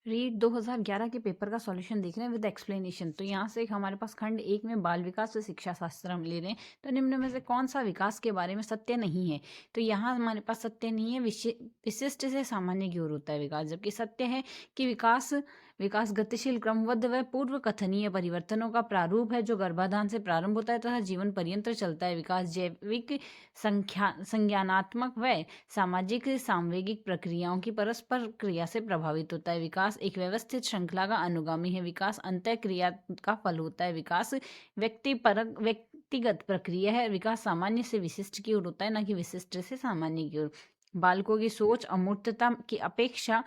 Read 2011 के paper का solution देख रहे हैं विद एक्सप्लेनेशन। तो यहाँ से हमारे पास खंड 1 में बाल विकास व शिक्षा शास्त्र हम ले रहे हैं। तो निम्न में से कौन सा विकास के बारे में सत्य नहीं है? तो यहाँ हमारे पास सत्य नहीं है, विशिष्ट से सामान्य की ओर होता है विकास, जबकि सत्य है कि विकास विकास गतिशील, क्रमबद्ध व पूर्व कथनीय परिवर्तनों का प्रारूप है जो गर्भाधान से प्रारंभ होता है तथा जीवन पर्यंत चलता है। विकास जैविक, संज्ञानात्मक व सामाजिक सांवेगिक प्रक्रियाओं की परस्पर क्रिया से प्रभावित होता है। विकास एक व्यवस्थित श्रृंखला का अनुगामी है। विकास अंतः क्रिया का फल होता है। विकास व्यक्तिगत प्रक्रिया है। विकास सामान्य से विशिष्ट की ओर होता है, ना कि विशिष्ट से सामान्य की ओर। बालकों की सोच अमूर्तता की अपेक्षा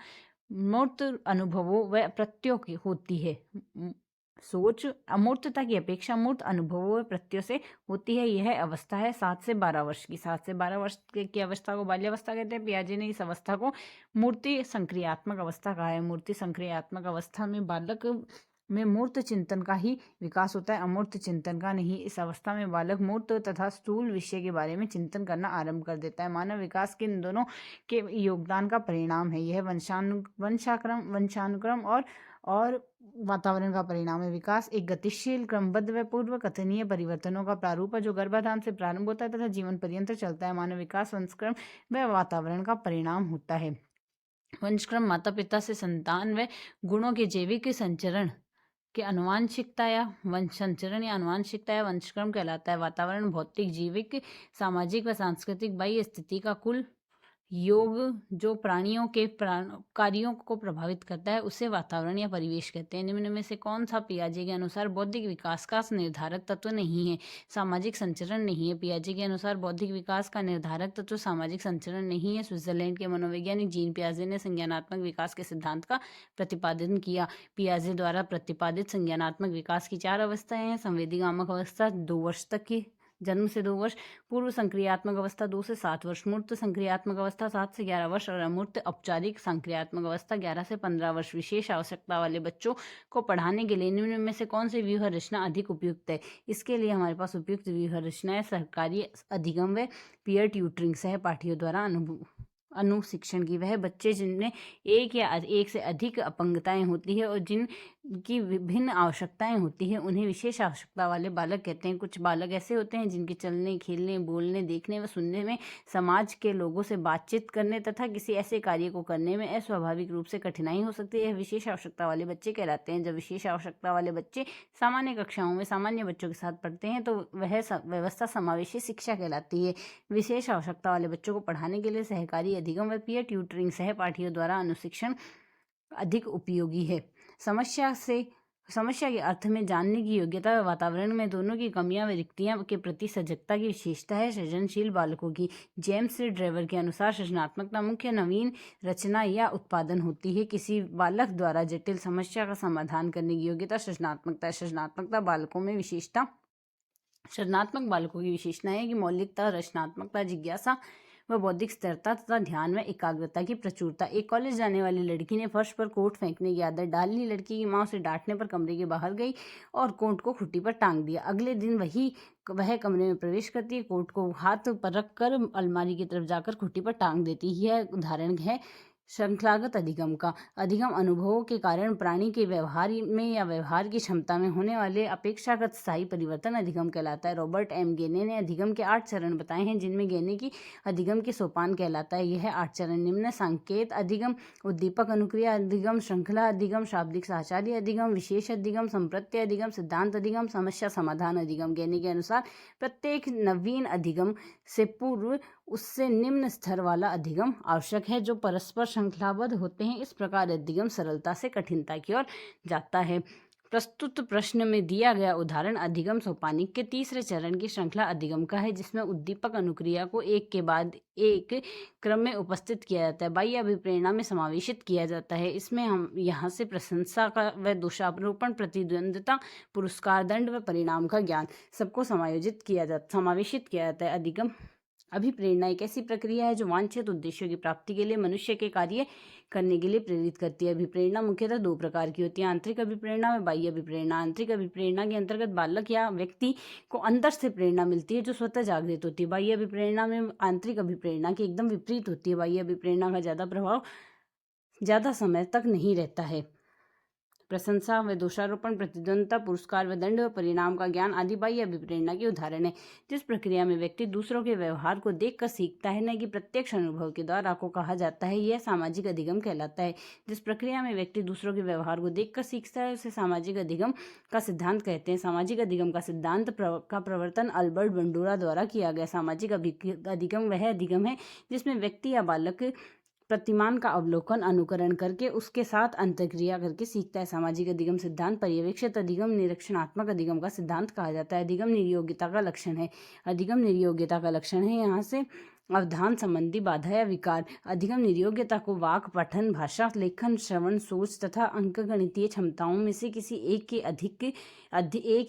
मूर्त अनुभवों व प्रत्ययों की होती है। सोच अमूर्तता की अपेक्षा मूर्त अनुभवों व प्रत्ययों से होती है। यह अवस्था है 7 से 12 वर्ष की। 7 से 12 वर्ष की अवस्था को बाल्यावस्था कहते हैं। पियाजे ने इस अवस्था को मूर्ति संक्रियात्मक अवस्था कहा है। मूर्ति संक्रियात्मक अवस्था में बालक में मूर्त चिंतन का ही विकास होता है, अमूर्त चिंतन का नहीं। इस अवस्था में बालक मूर्त तथा स्थूल विषय के बारे में चिंतन करना आरंभ कर देता है। मानव विकास के इन दोनों के योगदान का परिणाम है। यह वंशानुक्रम और वातावरण का परिणाम है। विकास एक गतिशील, क्रमबद्ध व पूर्व कथनीय परिवर्तनों का प्रारूप है जो गर्भाधान से प्रारंभ होता है तथा जीवन पर्यंत चलता है। मानव विकास वंशक्रम व वातावरण का परिणाम होता है। वंशक्रम माता पिता से संतान व गुणों के जैविक संचरण के अनुवांशिकता या अनुवांशिकता या वंशक्रम कहलाता है। वातावरण भौतिक, जीविक, सामाजिक व सांस्कृतिक बाह्य स्थिति का कुल योग जो प्राणियों के कार्यों को प्रभावित करता है उसे वातावरण या परिवेश कहते हैं। निम्न में से कौन सा पियाजे के अनुसार बौद्धिक विकास का निर्धारक तत्व नहीं है? सामाजिक संचरण नहीं है। पियाजे के अनुसार बौद्धिक विकास का निर्धारक तत्व सामाजिक संचरण नहीं है। स्विट्जरलैंड के मनोवैज्ञानिक जीन पियाजे ने संज्ञानात्मक विकास के सिद्धांत का प्रतिपादन किया। पियाजे द्वारा प्रतिपादित संज्ञानात्मक विकास की 4 अवस्थाएं हैं। संवेदीगामक अवस्था 2 वर्ष तक की, जन्म से 2 वर्ष, पूर्व संक्रियात्मक अवस्था 2 से 7 वर्ष, मूर्त संक्रियात्मक अवस्था 7 से 11 वर्ष और अमूर्त औपचारिक संक्रियात्मक अवस्था 11 से 15 वर्ष। विशेष आवश्यकता वाले बच्चों को पढ़ाने के लिए निम्न में से कौन सी व्यूह रचना अधिक उपयुक्त है? इसके लिए हमारे पास उपयुक्त व्यूह रचना है सरकारी अधिगम व पीयर ट्यूटरिंग, सहपाठियों द्वारा अनुशिक्षण की। वह बच्चे जिनमें एक से अधिक अपंगताएं होती है और जिनकी विभिन्न आवश्यकताएं होती है उन्हें विशेष आवश्यकता वाले बालक कहते हैं। कुछ बालक ऐसे होते हैं जिनके चलने, खेलने, बोलने, देखने व सुनने में, समाज के लोगों से बातचीत करने तथा किसी ऐसे कार्य को करने में अस्वाभाविक रूप से कठिनाई हो सकती है। यह विशेष आवश्यकता वाले बच्चे कहलाते हैं। जब विशेष आवश्यकता वाले बच्चे सामान्य कक्षाओं में सामान्य बच्चों के साथ पढ़ते हैं तो वह व्यवस्था समावेशी शिक्षा कहलाती है। विशेष आवश्यकता वाले बच्चों को पढ़ाने के लिए सहकारी अधिगम व पीयर ट्यूटरिंग, सहपाठियों द्वारा अनुशिक्षण अधिक उपयोगी है। समस्या के अर्थ में जानने की योग्यता व वातावरण में दोनों की कमियां व रिक्तियां के प्रति सजगता की विशेषता है सृजनशील बालकों की। जेम्स ड्रेवर के अनुसार सृजनात्मकता मुख्य नवीन रचना या उत्पादन होती है। किसी बालक द्वारा जटिल समस्या का समाधान करने की योग्यता सृजनात्मकता। सृजनात्मक बालकों की विशेषता है कि मौलिकता, रचनात्मकता, जिज्ञासा व बौद्धिक स्थिरता तथा ध्यान व एकाग्रता की प्रचुरता। एक कॉलेज जाने वाली लड़की ने फर्श पर कोट फेंकने की आदत डाल ली। लड़की की माँ उसे डांटने पर कमरे के बाहर गई और कोट को खुट्टी पर टांग दिया। अगले दिन वह कमरे में प्रवेश करती है, कोट को हाथ पर रख कर अलमारी की तरफ जाकर खुट्टी पर टांग देती है। यह उदाहरण है श्रृंखलागत अधिगम का। अधिगम अनुभवों के कारण प्राणी के व्यवहार में या व्यवहार की क्षमता में होने वाले अपेक्षाकृत स्थायी परिवर्तन अधिगम कहलाता है। रॉबर्ट एम गेने ने अधिगम के 8 चरण बताए हैं जिनमें गेने की अधिगम के सोपान कहलाता है। यह 8 चरण निम्न: संकेत अधिगम, उद्दीपक अनुक्रिया अधिगम, श्रृंखला अधिगम, शाब्दिक साहचर्य अधिगम, विशेष अधिगम, संप्रत्य अधिगम, सिद्धांत अधिगम, समस्या समाधान अधिगम। गेने के अनुसार प्रत्येक नवीन अधिगम से पूर्व उससे निम्न स्तर वाला अधिगम आवश्यक है जो परस्पर श्रृंखलाबद्ध होते हैं। इस प्रकार अधिगम सरलता से कठिनता की ओर जाता है। प्रस्तुत प्रश्न में दिया गया उदाहरण अधिगम सोपानिक के 3रे चरण की श्रृंखला अधिगम का है जिसमें उद्दीपक अनुक्रिया को एक के बाद एक क्रम में उपस्थित किया जाता है, बाह्य अभिप्रेरणा में समावेशित किया जाता है। इसमें हम यहाँ से प्रशंसा का व दोषारोपण, प्रतिद्वंद्विता, पुरस्कार, दंड व परिणाम का ज्ञान सबको समावेशित किया जाता है। अधिगम अभिप्रेरणा एक ऐसी प्रक्रिया है जो वांछित उद्देश्यों की प्राप्ति के लिए मनुष्य के कार्य करने के लिए प्रेरित करती है। अभिप्रेरणा मुख्यतः 2 प्रकार की होती है, आंतरिक अभिप्रेरणा व बाह्य अभिप्रेरणा। आंतरिक अभिप्रेरणा के अंतर्गत बालक या व्यक्ति को अंदर से प्रेरणा मिलती है जो स्वतः जागृत होती है। बाह्य अभिप्रेरणा में आंतरिक अभिप्रेरणा की एकदम विपरीत होती है। बाह्य अभिप्रेरणा का ज़्यादा प्रभाव ज़्यादा समय तक नहीं रहता है। प्रशंसा व दोषारोपण, प्रतिद्वंद्विता, पुरस्कार व दंड व परिणाम का ज्ञान आदि बाह्य अभिप्रेरणा के उदाहरण है। जिस प्रक्रिया में व्यक्ति दूसरों के व्यवहार को देखकर सीखता है, न कि प्रत्यक्ष अनुभव के द्वारा, को कहा जाता है यह सामाजिक अधिगम कहलाता है। जिस प्रक्रिया में व्यक्ति दूसरों के व्यवहार को देखकर सीखता है उसे सामाजिक अधिगम का सिद्धांत कहते हैं। सामाजिक अधिगम का सिद्धांत का प्रवर्तन अल्बर्ट बंडूरा द्वारा किया गया। सामाजिक अधिगम वह अधिगम है जिसमें व्यक्ति या बालक प्रतिमान का अवलोकन, अनुकरण करके उसके साथ अंतर्क्रिया करके सीखता है। सामाजिक अधिगम सिद्धांत पर्यवेक्षित अधिगम, निरीक्षणात्मक अधिगम का सिद्धांत कहा जाता है। अधिगम निर्योग्यता का लक्षण है। अधिगम निर्योग्यता का लक्षण है यहाँ से अवधान संबंधी बाधा या विकार। अधिगम निर्योग्यता को वाक, पठन, भाषा, लेखन, श्रवण, सोच तथा अंकगणितीय क्षमताओं में से किसी एक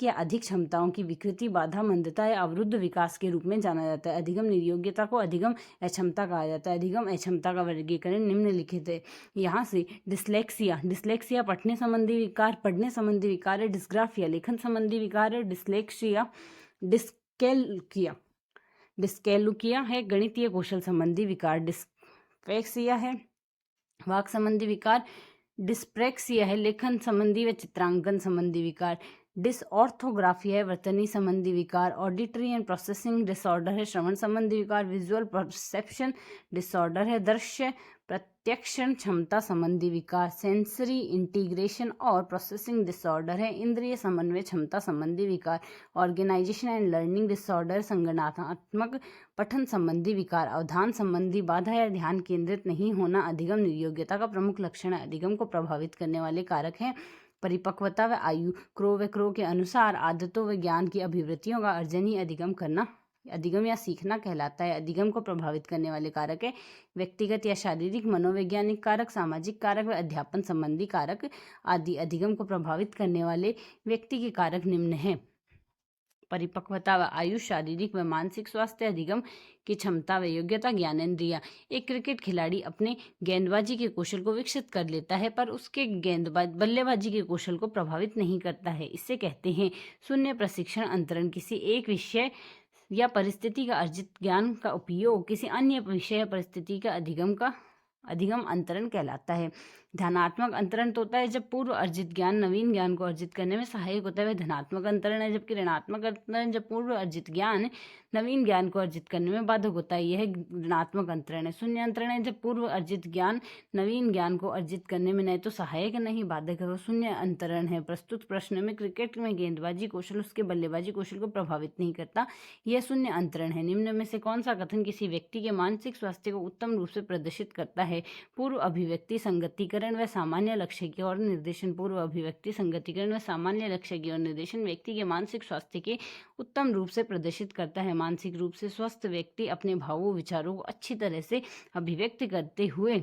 या अधिक क्षमताओं की विकृति, बाधा, मंदता या अवरुद्ध विकास के रूप में जाना जाता है। अधिगम निर्योग्यता को अधिगम अक्षमता कहा जाता है। अधिगम अक्षमता का वर्गीकरण निम्नलिखित है। यहाँ से डिस्लेक्सिया पढ़ने संबंधी विकार है। डिस्ग्राफिया लेखन संबंधी विकार है। डिस्कैलुकिया है गणितीय कौशल संबंधी विकार। डिस्फेक्सिया है वाक संबंधी विकार। डिस्प्रेक्सिया है लेखन संबंधी व चित्रांकन संबंधी विकार। डिसऑर्थोग्राफिया है वर्तनी संबंधी विकार। ऑडिटरी एंड प्रोसेसिंग डिसऑर्डर है श्रवण संबंधी विकार। विजुअल परसेप्शन डिसऑर्डर है दृश्य प्रत्यक्षण क्षमता संबंधी विकार। सेंसरी इंटीग्रेशन और प्रोसेसिंग डिसऑर्डर है इंद्रिय समन्वय क्षमता संबंधी विकार। ऑर्गेनाइजेशन एंड लर्निंग डिसऑर्डर संगठनात्मक पठन संबंधी विकार। अवधान संबंधी बाधा या ध्यान केंद्रित नहीं होना अधिगम निर्योग्यता का प्रमुख लक्षण है। अधिगम को प्रभावित करने वाले कारक हैं परिपक्वता व आयु। क्रो के अनुसार आदतों व ज्ञान की अभिवृत्तियों का अर्जन ही अधिगम या सीखना कहलाता है। अधिगम को प्रभावित करने वाले कारक है व्यक्तिगत या शारीरिक, मनोवैज्ञानिक कारक, सामाजिक कारक व अध्यापन संबंधी कारक आदि। अधिगम को प्रभावित करने वाले व्यक्ति के कारक निम्न हैं: परिपक्वता व आयु, शारीरिक व मानसिक स्वास्थ्य, अधिगम की क्षमता व योग्यता, ज्ञानेंद्रिया। एक क्रिकेट खिलाड़ी अपने गेंदबाजी के कौशल को विकसित कर लेता है पर उसके बल्लेबाजी के कौशल को प्रभावित नहीं करता है। इससे कहते हैं शून्य प्रशिक्षण अंतरण। किसी एक विषय या परिस्थिति का अर्जित ज्ञान का उपयोग किसी अन्य विषय या परिस्थिति का अधिगम अंतरण कहलाता है। ध्यानात्मक अंतरण तो होता है जब पूर्व अर्जित ज्ञान नवीन ज्ञान को अर्जित करने में सहायक होता है, वह धनात्मक अंतरण है। जबकि ऋणात्मक अंतरण जब पूर्व अर्जित ज्ञान नवीन ज्ञान को अर्जित करने में बाधक होता है, यह ऋणात्मक अंतरण है। शून्य अंतरण है जब पूर्व अर्जित ज्ञान नवीन ज्ञान को अर्जित करने में न तो सहायक न ही बाधक है, वो शून्य अंतरण है। प्रस्तुत प्रश्न में क्रिकेट में गेंदबाजी कौशल उसके बल्लेबाजी कौशल को प्रभावित नहीं करता, यह शून्य अंतरण है। निम्न में से कौन सा कथन किसी व्यक्ति के मानसिक स्वास्थ्य को उत्तम रूप से प्रदर्शित करता है? पूर्व अभिव्यक्ति संगतिकरण व सामान्य लक्ष्य की ओर निर्देशन। पूर्व अभिव्यक्ति संगतिकरण व सामान्य लक्ष्य की ओर निर्देशन व्यक्ति के मानसिक स्वास्थ्य के उत्तम रूप से प्रदर्शित करता है। मानसिक रूप से स्वस्थ व्यक्ति अपने भावों विचारों को अच्छी तरह से अभिव्यक्त करते हुए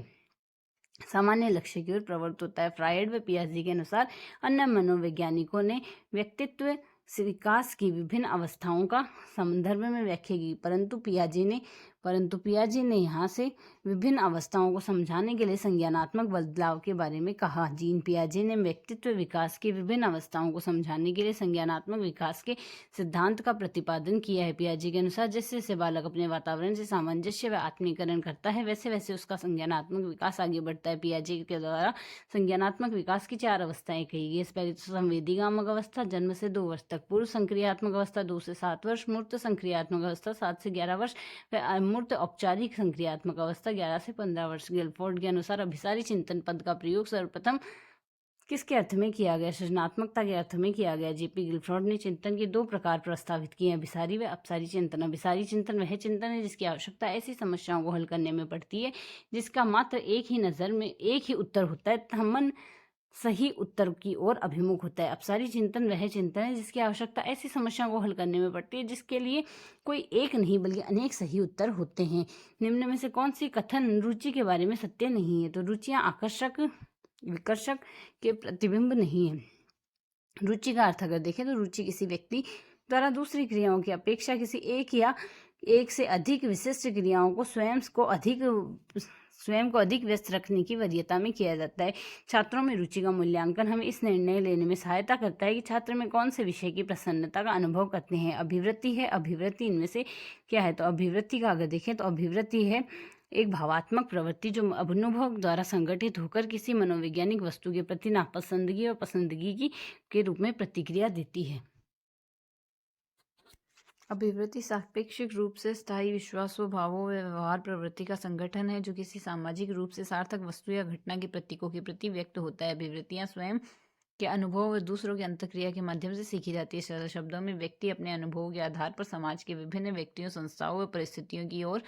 सामान्य लक्ष्य की ओर प्रवृत्त होता है। फ्रायड व पियाजे के अनुसार अन्य मनोवैज्ञानिकों ने व्यक्तित्व विकास की विभिन्न अवस्थाओं का संदर्भ में व्याख्या की, परंतु पियाजे ने यहाँ से विभिन्न अवस्थाओं को समझाने के लिए संज्ञानात्मक बदलाव के बारे में कहा। जीन पियाजे ने व्यक्तित्व विकास की विभिन्न अवस्थाओं को समझाने के लिए संज्ञानात्मक विकास के सिद्धांत का प्रतिपादन किया है। पियाजे के अनुसार जैसे जैसे बालक अपने वातावरण से सामंजस्य व आत्मीकरण करता है वैसे वैसे उसका संज्ञानात्मक विकास आगे बढ़ता है। पियाजे के द्वारा संज्ञानात्मक विकास की 4 अवस्थाएं कही गई। पहले तो संवेदीगामक अवस्था जन्म से 2 वर्ष तक, पूर्व संक्रियात्मक अवस्था 2 से 7 वर्ष, मूर्त संक्रियात्मक अवस्था 7 से 11 वर्ष व मूर्त औपचारिक संक्रियात्मक अवस्था 11 से 15 वर्ष। गिलफोर्ड के अनुसार अभिसारी चिंतन पद का प्रयोग सर्वप्रथम किसके अर्थ में किया गया? सृजनात्मकता के अर्थ में किया गया। जेपी गिलफोर्ड ने चिंतन के 2 प्रकार प्रस्तावित किए हैं, अभिसारी व अपसारी चिंतन। अभिसारी चिंतन वह चिंतन है जिसकी आवश्यकता ऐसी समस्याओं को हल करने में पड़ती है जिसका मात्र एक ही उत्तर होता है, मन सही उत्तर की ओर अभिमुख होता है। अपसारी चिंतन वह चिंतन है जिसकी आवश्यकता ऐसी समस्याओं को हल करने में पड़ती है जिसके लिए कोई एक नहीं बल्कि अनेक सही उत्तर होते हैं। निम्न में से कौन सी कथन रुचि के बारे में सत्य नहीं है? तो रुचियां आकर्षक विकर्षक के प्रतिबिंब नहीं है। रुचि का अर्थ अगर देखें तो रुचि किसी व्यक्ति द्वारा दूसरी क्रियाओं की अपेक्षा किसी एक या एक से अधिक विशिष्ट क्रियाओं को स्वयं को अधिक व्यस्त रखने की वरीयता में किया जाता है। छात्रों में रुचि का मूल्यांकन हमें इस निर्णय लेने में सहायता करता है कि छात्र में कौन से विषय की प्रसन्नता का अनुभव करते हैं। अभिवृत्ति है, अभिवृत्ति इनमें से क्या है? तो अभिवृत्ति का अगर देखें तो अभिवृत्ति है एक भावात्मक प्रवृत्ति जो अनुभव द्वारा संगठित होकर किसी मनोवैज्ञानिक वस्तु के प्रति नापसंदगी और पसंदगी के रूप में प्रतिक्रिया देती है। अभिवृत्ति सापेक्षिक रूप से स्थायी विश्वासों, भावों व व्यवहार प्रवृत्ति का संगठन है जो किसी सामाजिक रूप से सार्थक वस्तु या घटना के प्रतीकों के प्रति व्यक्त होता है। अभिवृत्तियां स्वयं के अनुभव व दूसरों की अंतक्रिया के माध्यम से सीखी जाती है। सरल शब्दों में, व्यक्ति अपने अनुभवों के आधार पर समाज के विभिन्न व्यक्तियों, संस्थाओं व परिस्थितियों की ओर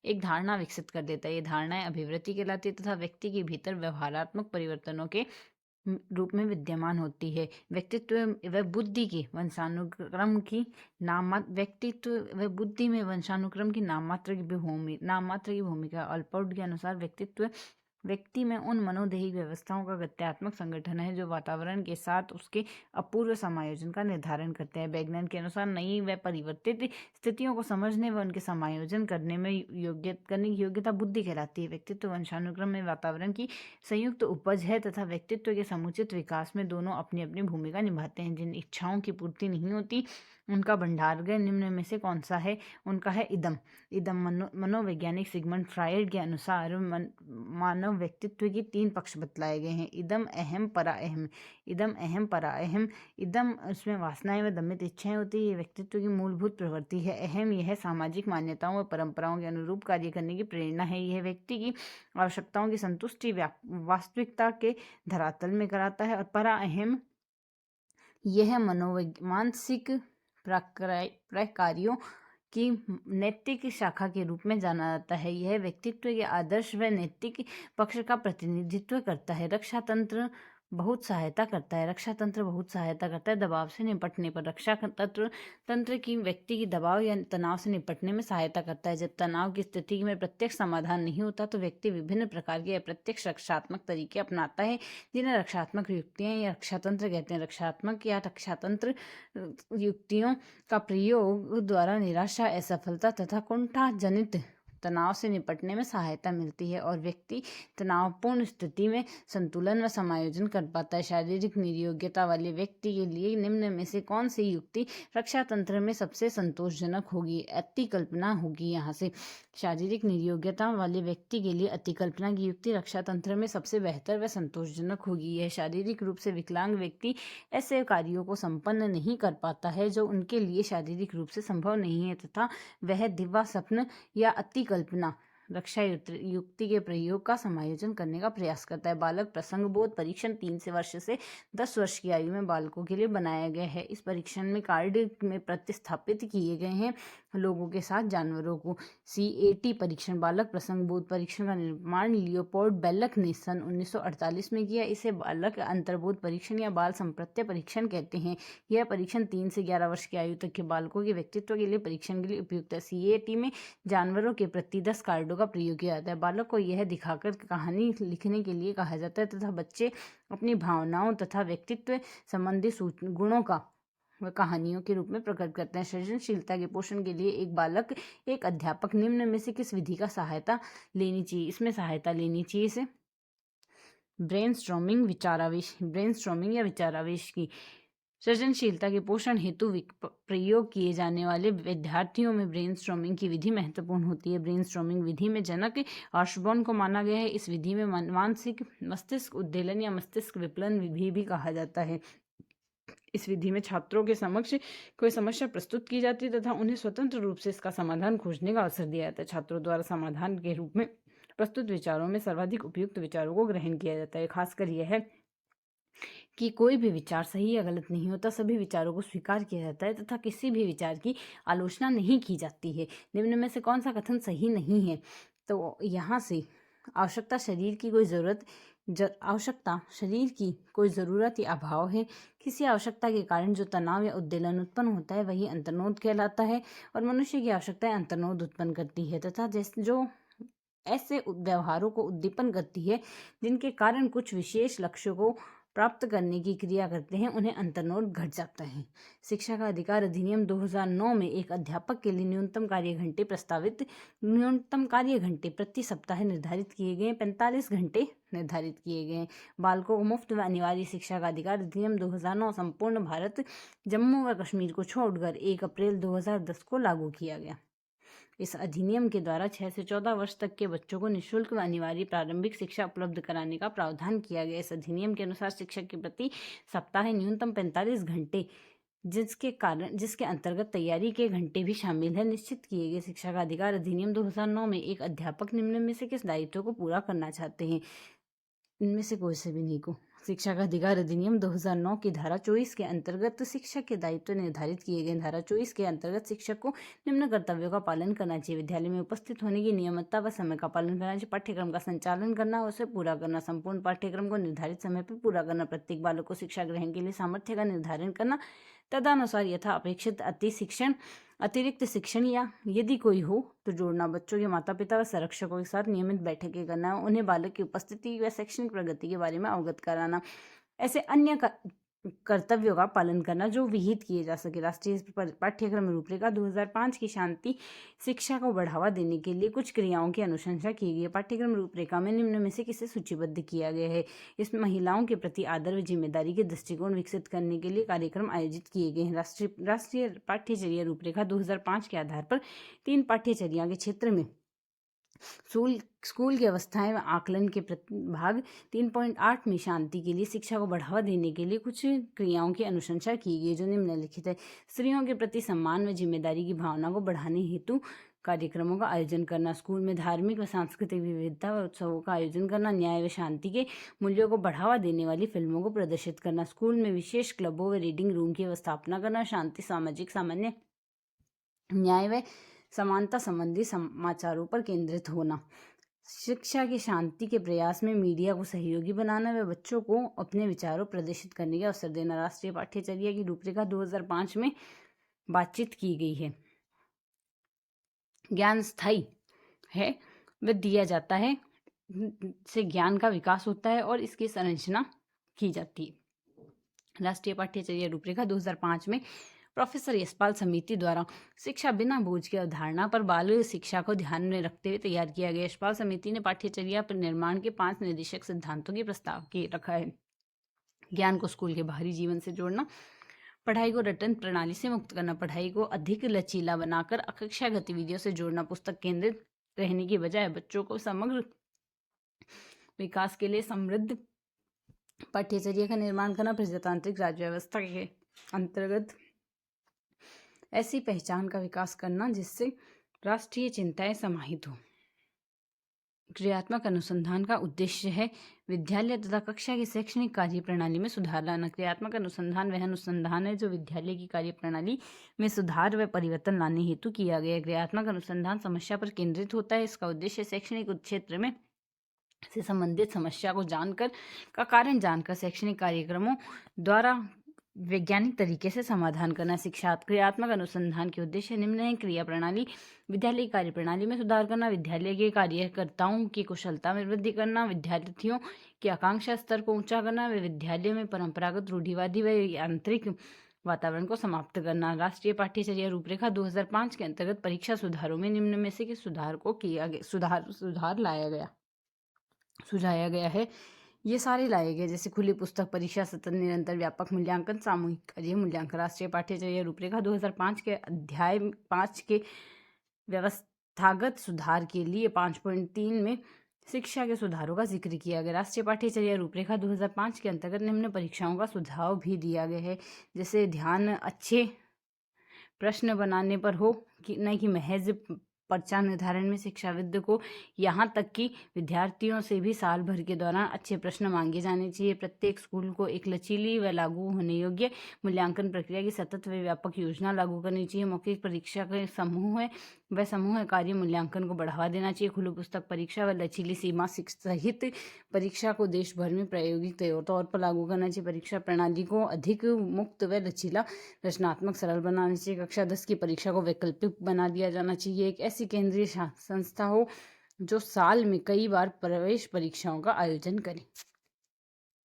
एक धारणा विकसित कर देता है। ये धारणाएं अभिवृत्ति कहलाती है तथा व्यक्ति के भीतर व्यवहारात्मक परिवर्तनों के रूप में विद्यमान होती है। व्यक्तित्व व बुद्धि की वंशानुक्रम की व्यक्तित्व व बुद्धि में वंशानुक्रम की नाममात्र की भूमिका। अल्पोर्ट के अनुसार व्यक्तित्व व्यक्ति में उन मनोदैहिक व्यवस्थाओं का गत्यात्मक संगठन है जो वातावरण के साथ उसके अपूर्व समायोजन का निर्धारण करते हैं। बैगनन के अनुसार नई व परिवर्तित स्थितियों को समझने व उनके समायोजन करने की योग्यता बुद्धि कहलाती है। व्यक्तित्व वंशानुक्रम में वातावरण की संयुक्त उपज है तथा व्यक्तित्व के समुचित विकास में दोनों अपनी अपनी भूमिका निभाते हैं। जिन इच्छाओं की पूर्ति नहीं होती उनका भंडारगृह निम्न में से कौन सा है? उनका है इदम। मनोवैज्ञानिक सिगमंड फ्रायड के अनुसार मानव व्यक्तित्व की 3 पक्ष बतलाए गए हैं: इदम, अहम, परा अहम। इदम, अहम, परा अहम। इदम, उसमें वासनाएं व दमित इच्छाएं होती है, ये व्यक्तित्व की मूलभूत प्रवृत्ति है। अहम, यह सामाजिक मान्यताओं व परंपराओं के अनुरूप कार्य करने की प्रेरणा है। यह व्यक्ति की आवश्यकताओं की संतुष्टि वास्तविकता के धरातल में कराता है। और परा अहम, यह मानसिक प्रक्रियाओं की नैतिक शाखा के रूप में जाना जाता है। यह व्यक्तित्व के आदर्श व नैतिक पक्ष का प्रतिनिधित्व करता है। रक्षा तंत्र बहुत सहायता करता है दबाव से निपटने पर। रक्षा तंत्र की व्यक्ति की दबाव या तनाव से निपटने में सहायता करता है। जब तनाव की स्थिति में प्रत्यक्ष समाधान नहीं होता तो व्यक्ति विभिन्न प्रकार के अप्रत्यक्ष रक्षात्मक तरीके अपनाता है जिन्हें रक्षात्मक युक्तियां या रक्षा तंत्र कहते हैं। रक्षात्मक या रक्षा तंत्र युक्तियों का प्रयोग द्वारा निराशा, असफलता तथा कुंठा जनित तनाव से निपटने में सहायता मिलती है और व्यक्ति तनावपूर्ण स्थिति में संतुलन व समायोजन कर पाता है। शारीरिक निर्योग्यता वाले व्यक्ति के लिए निम्न में से कौन सी युक्ति रक्षा तंत्र में सबसे संतोषजनक होगी? अतिकल्पना होगी। यहाँ से शारीरिक निर्योग्यता वाले व्यक्ति के लिए अतिकल्पना की युक्ति रक्षा तंत्र में सबसे बेहतर व संतोषजनक होगी। यह शारीरिक रूप से विकलांग व्यक्ति ऐसे कार्यों को संपन्न नहीं कर पाता है जो उनके लिए शारीरिक रूप से संभव नहीं है तथा वह दिव्य स्वप्न या अतिकल्पना रक्षा युक्ति के प्रयोग का समायोजन करने का प्रयास करता है। बालक प्रसंग बोध परीक्षण 3 वर्ष से 10 वर्ष की आयु में बालकों के लिए बनाया गया है। इस परीक्षण में कार्ड में प्रतिस्थापित किए गए हैं लोगों के साथ जानवरों को। CAT परीक्षण बालक प्रसंग बोध परीक्षण का निर्माण लियोपोल्ड बेलक ने सन 1948 में किया। इसे बालक अंतर्बोध परीक्षण या बाल संप्रत्य परीक्षण कहते हैं। यह परीक्षण 3 से 11 वर्ष की आयु तक के बालकों के व्यक्तित्व के लिए परीक्षण के लिए उपयुक्त है। CAT में जानवरों के प्रति 10 कार्डों का प्रयोग किया जाता है। बालक को यह दिखाकर कहानी लिखने के लिए कहा जाता है तथा बच्चे अपनी भावनाओं तथा व्यक्तित्व संबंधी गुणों का वह कहानियों के रूप में प्रकट करते हैं। सृजनशीलता के पोषण के लिए एक बालक, एक अध्यापक निम्न में से किस विधि का सहायता लेनी चाहिए? इसमें सहायता लेनी चाहिए इसे ब्रेनस्टॉर्मिंग या विचारावेश की। सृजनशीलता के पोषण हेतु प्रयोग किए जाने वाले विद्यार्थियों में ब्रेनस्टॉर्मिंग की विधि महत्वपूर्ण होती है। ब्रेनस्टॉर्मिंग विधि में जनक ऑशबॉर्न को माना गया है। इस विधि में मानसिक मस्तिष्क उद्वेलन या मस्तिष्क विप्लन विधि भी कहा जाता है। इस विधि में छात्रों के समक्ष कोई समस्या प्रस्तुत की जाती है तथा उन्हें स्वतंत्र रूप से इसका समाधान खोजने का अवसर दिया जाता है। छात्रों द्वारा समाधान के रूप में प्रस्तुत विचारों में सर्वाधिक उपयुक्त विचारों को ग्रहण किया जाता है। खासकर यह है कि कोई भी विचार सही या गलत नहीं होता, सभी विचारों को स्वीकार किया जाता है तथा किसी भी विचार की आलोचना नहीं की जाती है। निम्न में से कौन सा कथन सही नहीं है? तो यहाँ से आवश्यकता शरीर की कोई ज़रूरत या अभाव है। किसी आवश्यकता के कारण जो तनाव या उद्वेलन उत्पन्न होता है वही अंतर्नोद कहलाता है और मनुष्य की आवश्यकताएं अंतर्नोद उत्पन्न करती है तथा जो ऐसे व्यवहारों को उद्दीपन करती है जिनके कारण कुछ विशेष लक्ष्यों को प्राप्त करने की क्रिया करते हैं उन्हें अंतर्नोद घट जाता है। शिक्षा का अधिकार अधिनियम 2009 में एक अध्यापक के लिए न्यूनतम कार्य घंटे प्रति सप्ताह निर्धारित किए गए 45 घंटे निर्धारित किए गए। बालकों को मुफ्त व अनिवार्य शिक्षा का अधिकार अधिनियम 2009 संपूर्ण भारत, जम्मू व कश्मीर को छोड़कर 1 अप्रैल 2010 को लागू किया गया। इस अधिनियम के द्वारा 6 से 14 वर्ष तक के बच्चों को निःशुल्क व अनिवार्य प्रारंभिक शिक्षा उपलब्ध कराने का प्रावधान किया गया। इस अधिनियम के अनुसार शिक्षक के प्रति सप्ताह न्यूनतम 45 घंटे जिसके अंतर्गत तैयारी के घंटे भी शामिल है निश्चित किए गए। शिक्षा का अधिकार अधिनियम 2009 में एक अध्यापक निम्न में से किस दायित्व को पूरा करना चाहते हैं? इनमें से कोई से भी नहीं को। शिक्षा का अधिकार अधिनियम 2009 की धारा 24 के अंतर्गत शिक्षक के दायित्व निर्धारित किए गए। धारा 24 के अंतर्गत शिक्षक को निम्न कर्तव्यों का पालन करना चाहिए: विद्यालय में उपस्थित होने की नियमितता व समय का पालन करना चाहिए, पाठ्यक्रम का संचालन करना और उसे पूरा करना, संपूर्ण पाठ्यक्रम को निर्धारित समय पर पूरा करना, प्रत्येक बालक को शिक्षा ग्रहण के लिए सामर्थ्य का निर्धारण करना, तदनुसार यथा अपेक्षित अतिरिक्त शिक्षण या यदि कोई हो तो जोड़ना, बच्चों के माता पिता व संरक्षकों के साथ नियमित बैठकें करना, उन्हें बालक की उपस्थिति व शैक्षणिक प्रगति के बारे में अवगत कराना, ऐसे अन्य कर्तव्यों का पालन करना जो विहित किए जा सके। राष्ट्रीय पाठ्यक्रम रूपरेखा 2005 की शांति शिक्षा को बढ़ावा देने के लिए कुछ क्रियाओं की अनुशंसा की गई है। पाठ्यक्रम रूपरेखा में निम्न में से किसे सूचीबद्ध किया गया है? इसमें महिलाओं के प्रति आदर व जिम्मेदारी के दृष्टिकोण विकसित करने के लिए कार्यक्रम आयोजित किए गए हैं। राष्ट्रीय पाठ्यचर्या रूपरेखा 2005 के आधार पर 3 पाठ्यचर्या के क्षेत्र में स्कूल की अवस्थाएं व आकलन के भाग 3.8 में शांति के लिए शिक्षा को बढ़ावा देने के लिए कुछ क्रियाओं की अनुशंसा की गई जो निम्नलिखित है: स्त्रियों के प्रति सम्मान व जिम्मेदारी की भावना को बढ़ाने हेतु कार्यक्रमों का आयोजन करना, स्कूल में धार्मिक व सांस्कृतिक विविधता व उत्सवों का आयोजन करना, न्याय व शांति के मूल्यों को बढ़ावा देने वाली फिल्मों को प्रदर्शित करना, स्कूल में विशेष क्लबों व रीडिंग रूम की स्थापना करना, शांति, सामाजिक सामान्य न्याय व समानता संबंधी समाचारों पर केंद्रित होना, शिक्षा की शांति के प्रयास में मीडिया को सहयोगी बनाना व बच्चों को अपने विचारों प्रदर्शित करने का अवसर देना। राष्ट्रीय पाठ्यचर्या की रूपरेखा 2005 में बातचीत की गई है। ज्ञान स्थायी है व दिया जाता है, से ज्ञान का विकास होता है और इसकी संरचना की जाती है। राष्ट्रीय पाठ्यचर्या रूपरेखा 2005 में प्रोफेसर यशपाल समिति द्वारा शिक्षा बिना बोझ की अवधारणा पर बाल शिक्षा को ध्यान में रखते हुए तैयार किया गया। यशपाल समिति ने पाठ्यचर्या पर निर्माण के 5 निर्देशक सिद्धांतों के प्रस्ताव के रखा है: ज्ञान को स्कूल के बाहरी जीवन से जोड़ना, पढ़ाई को रटन प्रणाली से मुक्त करना, पढ़ाई को अधिक लचीला बनाकर कक्षा गतिविधियों से जोड़ना, पुस्तक केंद्रित रहने की बजाय बच्चों को समग्र विकास के लिए समृद्ध पाठ्यचर्या का निर्माण करना, प्रजातांत्रिक राज्य व्यवस्था के अंतर्गत ऐसी पहचान का विकास करना जिससे राष्ट्रीय चिंताएं समाहित हो। क्रियात्मक अनुसंधान का उद्देश्य है विद्यालय तथा कक्षा की शैक्षणिक कार्य प्रणाली में सुधार लाना। क्रियात्मक अनुसंधान वह अनुसंधान है जो विद्यालय की कार्य प्रणाली में सुधार व परिवर्तन लाने हेतु किया गया है। क्रियात्मक अनुसंधान समस्या पर केंद्रित होता है। इसका उद्देश्य शैक्षणिक क्षेत्र में से संबंधित समस्या को जानकर का कारण जानकर शैक्षणिक कार्यक्रमों द्वारा वैज्ञानिक तरीके से समाधान करना। क्रियात्मक अनुसंधान के उद्देश्य निम्न है: क्रिया प्रणाली विद्यालय की कार्य प्रणाली में सुधार करना, विद्यालय के कार्यकर्ताओं की कुशलता में वृद्धि करना, विद्यार्थियों की आकांक्षा स्तर को ऊंचा करना व विद्यालय में परंपरागत रूढ़िवादी व यांत्रिक वातावरण को समाप्त करना। राष्ट्रीय पाठ्यचर्या रूपरेखा 2005 के अंतर्गत परीक्षा सुधारों में निम्न में से किस सुधार को किया गया सुझाया गया है? ये सारे लाए गए, जैसे खुली पुस्तक परीक्षा, सतत निरंतर व्यापक मूल्यांकन, सामूहिक कार्य मूल्यांकन। राष्ट्रीय पाठ्यचर्या रूपरेखा 2005 के अध्याय 5 के व्यवस्थागत सुधार के लिए 5.3 में शिक्षा के सुधारों का जिक्र किया गया। राष्ट्रीय पाठ्यचर्या रूपरेखा 2005 के अंतर्गत निम्न परीक्षाओं का सुझाव भी दिया गया है, जैसे ध्यान अच्छे प्रश्न बनाने पर हो कि नहीं कि महज पर्चा निर्धारण में शिक्षाविद को यहाँ तक कि विद्यार्थियों से भी साल भर के दौरान अच्छे प्रश्न मांगे जाने चाहिए। प्रत्येक स्कूल को एक लचीली व लागू होने योग्य मूल्यांकन प्रक्रिया की सतत व व्यापक योजना लागू करनी चाहिए। मौखिक परीक्षा के समूह कार्य मूल्यांकन को बढ़ावा देना चाहिए। खुली पुस्तक परीक्षा व लचीली सीमा सहित परीक्षा को देश भर में प्रायोगिक तौर पर लागू करना चाहिए। परीक्षा प्रणाली को अधिक मुक्त व लचीला, रचनात्मक, सरल बनाना चाहिए। कक्षा 10 की परीक्षा को वैकल्पिक बना दिया जाना चाहिए। एक ऐसी केंद्रीय संस्था हो जो साल में कई बार प्रवेश परीक्षाओं का आयोजन करे।